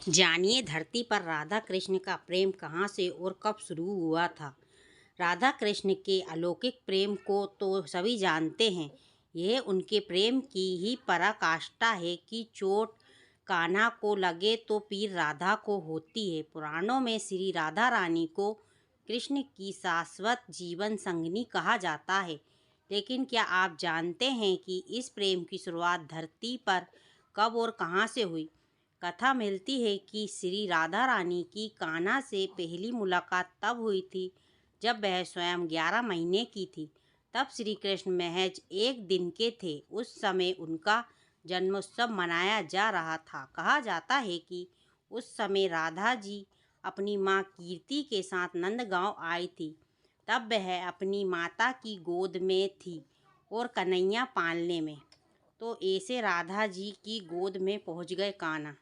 जानिए धरती पर राधा कृष्ण का प्रेम कहाँ से और कब शुरू हुआ था। राधा कृष्ण के अलौकिक प्रेम को तो सभी जानते हैं। यह उनके प्रेम की ही पराकाष्ठा है कि चोट कान्हा को लगे तो पीर राधा को होती है। पुराणों में श्री राधा रानी को कृष्ण की शाश्वत जीवन संगिनी कहा जाता है। लेकिन क्या आप जानते हैं कि इस प्रेम की शुरुआत धरती पर कब और कहाँ से हुई? कथा मिलती है कि श्री राधा रानी की कान्हा से पहली मुलाकात तब हुई थी जब वह स्वयं 11 महीने की थी। तब श्री कृष्ण महज एक दिन के थे। उस समय उनका जन्मोत्सव मनाया जा रहा था। कहा जाता है कि उस समय राधा जी अपनी माँ कीर्ति के साथ नंदगांव आई थी। तब वह अपनी माता की गोद में थी और कन्हैया पालने में। तो ऐसे राधा जी की गोद में पहुँच गए कान्हा।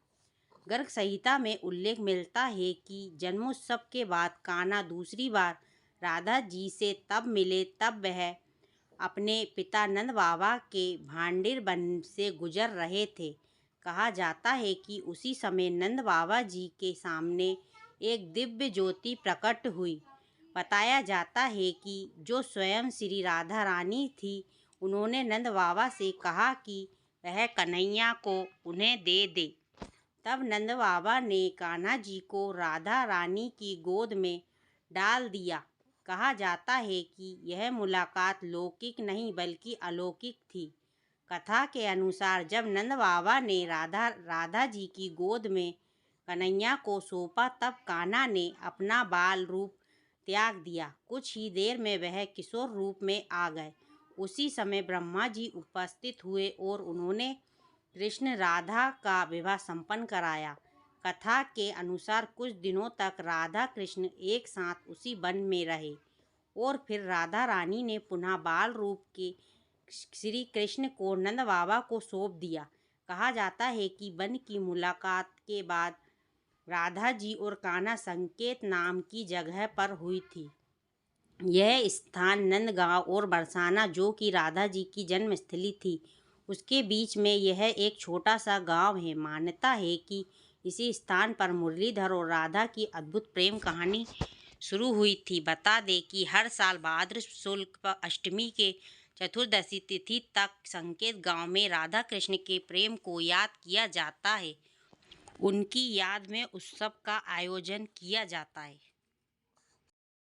गर्ग संहिता में उल्लेख मिलता है कि जन्मोत्सव के बाद कान्हा दूसरी बार राधा जी से तब मिले तब वह अपने पिता नंद बाबा के भांडिर वन से गुजर रहे थे। कहा जाता है कि उसी समय नंद बाबा जी के सामने एक दिव्य ज्योति प्रकट हुई। बताया जाता है कि जो स्वयं श्री राधा रानी थी, उन्होंने नंद बाबा से कहा कि वह कन्हैया को उन्हें दे दे। तब नंद बाबा ने कान्हा जी को राधा रानी की गोद में डाल दिया। कहा जाता है कि यह मुलाकात लौकिक नहीं बल्कि अलौकिक थी। कथा के अनुसार जब नंद बाबा ने राधा जी की गोद में कन्हैया को सौंपा तब कान्हा ने अपना बाल रूप त्याग दिया। कुछ ही देर में वह किशोर रूप में आ गए। उसी समय ब्रह्मा जी उपस्थित हुए और उन्होंने कृष्ण राधा का विवाह संपन्न कराया। कथा के अनुसार कुछ दिनों तक राधा कृष्ण एक साथ उसी वन में रहे और फिर राधा रानी ने पुनः बाल रूप के श्री कृष्ण को नंद बाबा को सौंप दिया। कहा जाता है कि वन की मुलाकात के बाद राधा जी और कान्हा संकेत नाम की जगह पर हुई थी। यह स्थान नंदगांव और बरसाना, जो कि राधा जी की जन्मस्थली थी, उसके बीच में यह एक छोटा सा गांव है। मान्यता है कि इसी स्थान पर मुरलीधर और राधा की अद्भुत प्रेम कहानी शुरू हुई थी। बता दें कि हर साल भाद्र शुक्ल अष्टमी के चतुर्दशी तिथि तक संकेत गांव में राधा कृष्ण के प्रेम को याद किया जाता है। उनकी याद में उत्सव का आयोजन किया जाता है।